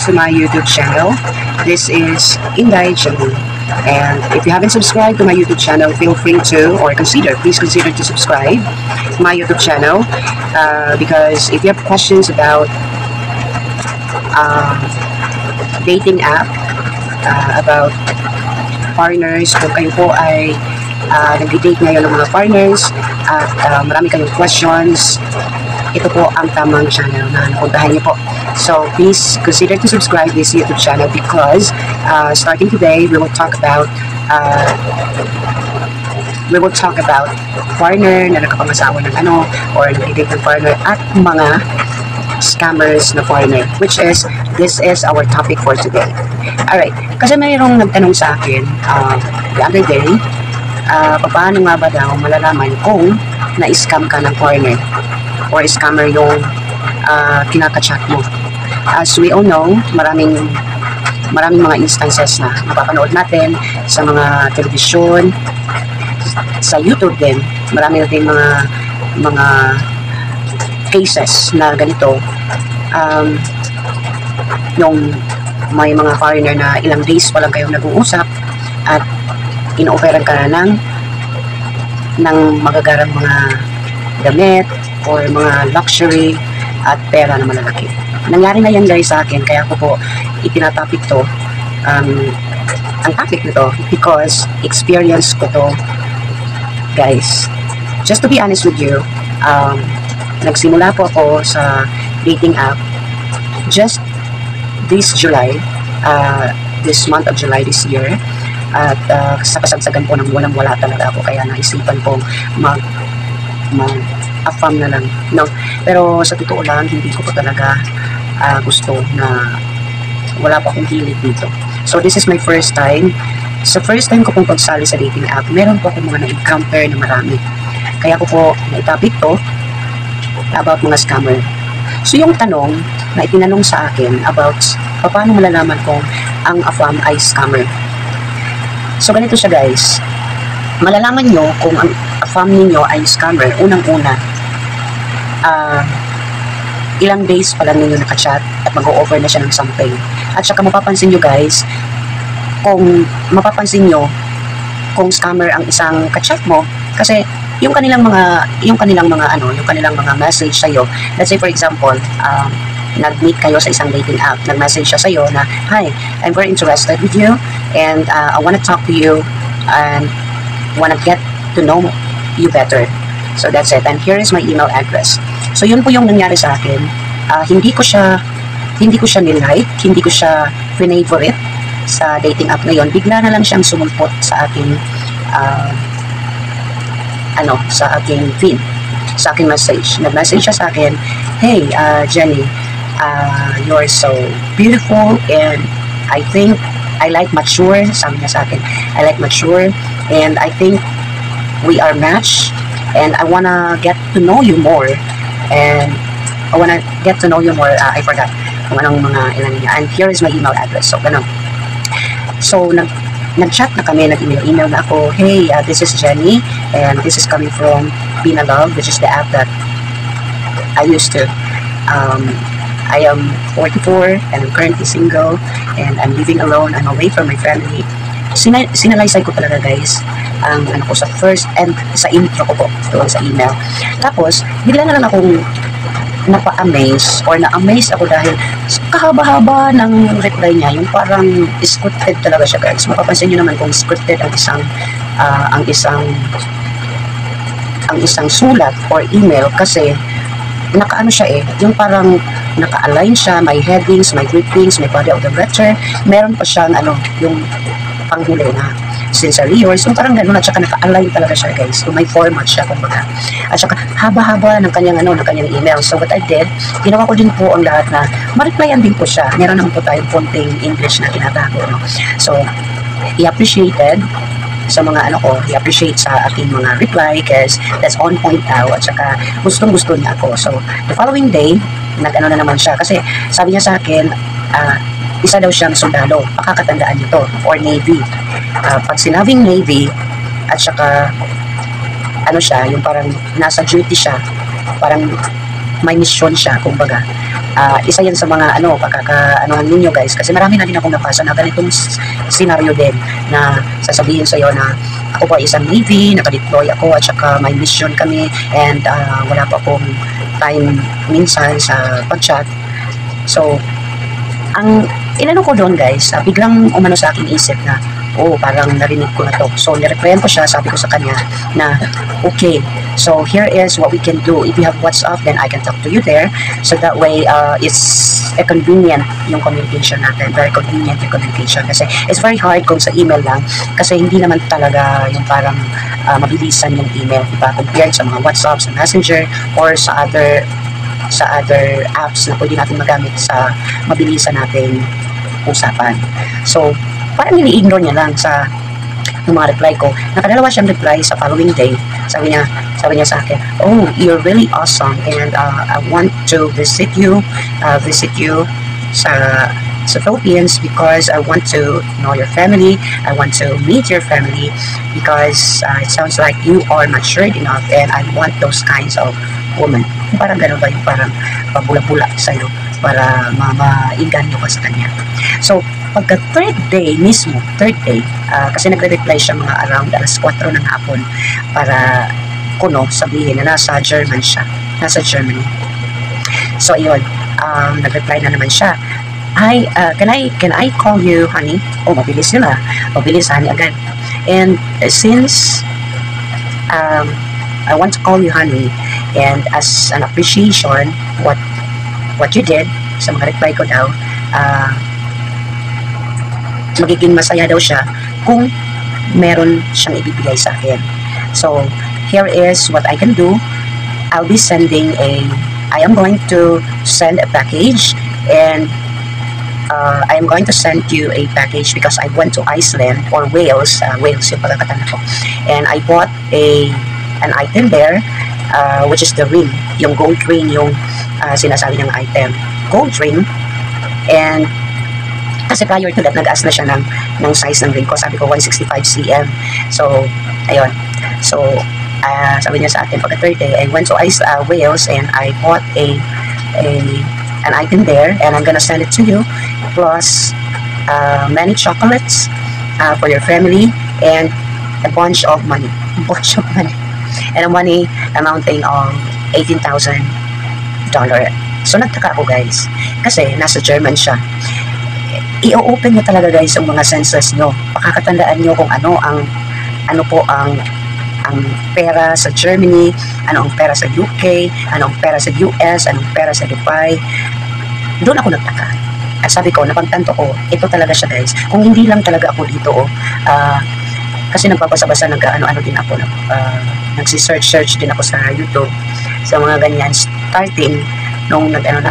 to my YouTube channel. This is Inday Channel. And if you haven't subscribed to my YouTube channel, feel free to, or please consider to subscribe to my YouTube channel. Because if you have questions about dating app, about foreigners, kung kayo po ay nag-date ngayon ng mga foreigners at marami kayong questions, ito po ang tamang channel na napuntahan niyo po. So please consider to subscribe this YouTube channel because starting today we will talk about foreigner na nakapangasawa ng or nag-date ng foreigner at mga scammers na foreigner, which is this is our topic for today. Alright, kasi mayroong nagtanong sa akin the other day, paano nga ba daw malalaman kung na-scam ka ng foreigner or scammer yung kinaka-chat mo. As we all know, maraming mga instances na napapanood natin sa mga telebisyon, sa YouTube din. Marami na din mga cases na ganito. Yung may mga foreigner na ilang days pa lang kayong nag-uusap at ino-offeran ka na ng magagarang mga damit or mga luxury at pera na malalaki. Nangyari na yan guys sa akin, kaya ko po itinatopic to, ang topic nito because experience ko to guys. Just to be honest with you, nagsimula po ako sa dating app just this July, this month of July this year, at sa kasagsagan po ng walang-wala talaga ako, kaya naisipan pong affirm na lang, no? Pero sa totoo lang, hindi ko pa talaga gusto na wala pa akong hilig dito. So this is my first time. Sa first time ko pong pagsali sa dating app, meron po akong mga na-encounter na marami. Kaya ko po na-topic to about mga scammer. So yung tanong na itinanong sa akin about paano malalaman kung ang affirm ay scammer. So ganito siya guys, malalaman nyo kung ang affirm ninyo ay scammer, unang-una, ilang days pa lang ninyo nakachat at mag-o-offer na siya ng something. At saka mapapansin nyo guys, kung scammer ang isang kachat mo, kasi yung kanilang mga message sa iyo, let's say for example, nag-meet kayo sa isang dating app, nag-message siya sa iyo na, "Hi, I'm very interested with you and I want to talk to you and want to get to know you better. So that's it, and here is my email address." So yun po yung nangyari sa akin. Hindi ko siya nilike, hindi ko siya favorite sa dating app na yun. Bigla na lang siyang sumulpot sa aking feed, sa aking message. Nag-message siya sa akin, "Hey, Jenny, you're so beautiful and I think I like mature." Sabi niya sa akin, "I like mature and I think we are matched and I wanna get to know you more and I wanna get to know you more." I forgot kung anong mga ilan niya. And here is my email address. So, ganun. So, nag-chat na kami, nag-email na ako, "Hey, this is Jenny and this is coming from Bina Love, which is the app that I used to. I am 44 and I'm currently single and I'm living alone. I'm away from my family." Sinalaysay ko talaga guys ang ko sa first and sa intro ko po doon sa email. Tapos bigla na lang akong napa-amaze or na-amaze ako dahil kahaba-haba ng reply niya, yung parang scripted talaga siya guys. Mapapansin niyo naman kung scripted ang isang sulat or email kasi nakaano siya yung parang naka-align siya, may headings, may groupings, may body of the letter, meron pa siyang yung panghuli na sincerely yours, yung parang gano'n, at saka naka-align talaga siya guys, so may format siya kumbaga, at saka haba-haba ng kanyang email. So what I did, ginawa ko din po ang lahat na ma-replyan din po siya. Meron naman po tayong konting English na tinatago, no? So he appreciated sa mga i-appreciate sa aking mga reply kasi that's on point daw, at saka gustong-gusto niya ako. So the following day, na naman siya kasi sabi niya sa akin, isa daw siyang sundalo, pakakatandaan niyo to, or Navy. Pag sinabing Navy, at saka siya, yung parang nasa duty siya, parang may mission siya, kumbaga. Isa yan sa mga pagkakaanohan ninyo guys, kasi marami na din akong nabasa na ganitong scenario din, na sasabihin sa'yo na ako po ay isang Navy, nakadeploy ako at saka may mission kami, and wala pa akong time minsan sa pag-chat. So ang inano ko doon guys, biglang umano sa aking isip na, parang narinig ko na to. So, nireplyan ko siya, sabi ko sa kanya na, okay, so here is what we can do. If you have WhatsApp, then I can talk to you there. So that way, it's convenient yung communication natin. Very convenient yung communication. Kasi it's very hard kung sa email lang. Kasi hindi naman talaga yung parang mabilisan yung email. Diba? Compared sa mga WhatsApp, sa Messenger, or sa other apps na pwede natin magamit sa mabilisan nating usapan. So, parang nili-ignore niya lang sa yung mga reply ko. Nakadalawa siyang reply sa following day. Sabi niya sa akin, you're really awesome, and I want to visit you sa Philippines because I want to know your family. I want to meet your family because it sounds like you are matured enough, and I want those kinds of woman. Parang gano'n ba yung parang pabula-bula sa'yo para ma-inganyo ka sa kanya. So, pagka third day, kasi nagre-reply siya mga around alas 4 ng hapon para sabihin na nasa German siya, nasa Germany. So, ayun, nag-reply na naman siya. Hi, can I call you, honey? Mabilis yun mabilis, honey, agad. And since I want to call you honey, and as an appreciation what you did sa mga reply ko daw, magiging masaya daw siya kung meron siyang ibibigay sa akin. So here is what I can do. I am going to send a package, and I am going to send you a package because I went to Iceland or Wales yung pagkakatanda ko, and I bought an item there, which is the ring, yung gold ring, yung sinasabi niyang item, gold ring. And kasi prior to that, nag-ask na siya ng size ng ring ko. Sabi ko 165 cm. So ayun, so sabi niya sa akin, pagka third day, I went to Wales, and I bought an item there, and I'm gonna send it to you, plus many chocolates for your family, and a bunch of money, and a money amounting of $18,000. So nagtaka ako guys, kasi nasa German siya. I-open nyo talaga guys ang mga senses nyo. Pakakatandaan nyo kung ano ang pera sa Germany, ano ang pera sa UK, ano ang pera sa US, ano ang pera sa Dubai. Doon ako nagtaka. At sabi ko, napagtanto ko, ito talaga siya guys. Kung hindi lang talaga ako dito, kasi nagpapasa-basa, nag-ano din ako, nagsi-search din ako sa YouTube, sa mga ganyan, starting nung nag-hunt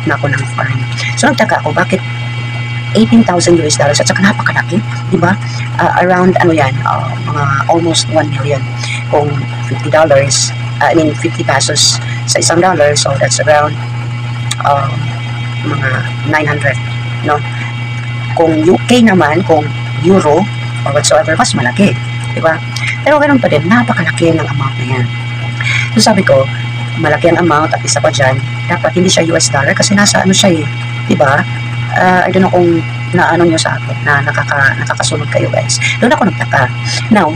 na ako ng farm. So nagtaka ako, bakit $18,000 at saka napakalaki, di ba? Around mga almost 1 million. Kung $50, 50 pesos sa $1, so that's around mga 900, no? Kung UK naman, kung euro or whatsoever, mas malaki, di ba? Pero ganoon pa din, napakalaki ng amount na yan. So sabi ko, malaki ang amount, at isa pa dyan, dapat hindi siya US dollar kasi nasa siya di ba? I don't know kung naano nyo sa akin, na nakakasunod kayo guys. Doon ako nagtaka. Now,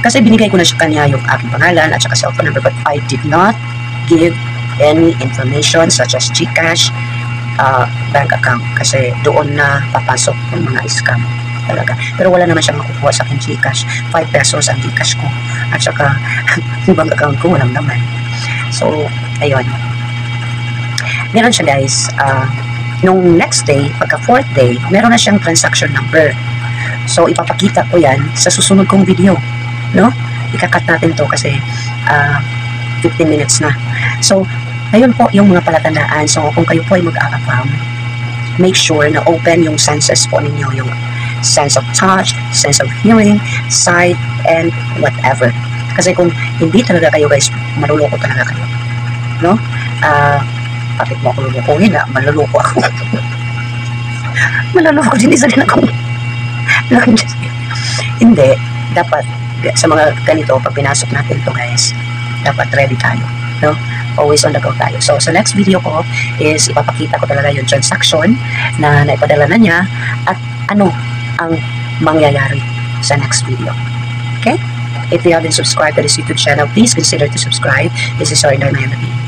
kasi binigay ko na siya kanya yung aking pangalan at saka cellphone number, but I did not give any information such as GCash, bank account, kasi doon na papasok yung mga scam talaga. Pero wala naman siyang makukuha sa aking GCash. 5 pesos ang GCash ko, at saka yung bank account ko walang naman. So, ayun. Meron siya guys. Nung next day, pagka 4th day, meron na siyang transaction number. So, ipapakita ko yan sa susunod kong video. No? Ikakat natin to kasi 15 minutes na. So, ayun po yung mga palatandaan. So, kung kayo po ay mag-a-affirm, make sure na open yung senses po ninyo, yung sense of touch, sense of hearing, sight, and whatever. Kasi kung hindi talaga kayo guys, maluloko talaga kayo. No? Bakit mo ako lulukuhin maluloko ako. Maluloko din, isa din ako. Hindi, dapat sa mga ganito, pag pinasok natin to guys, dapat ready tayo, no? always on the go tayo. So, sa next video ko is ipapakita ko talaga yung transaction na naipadala na niya at ano ang mangyayari sa next video. Okay? If you haven't subscribed to this YouTube channel, please consider to subscribe. This is Ordinary Melody.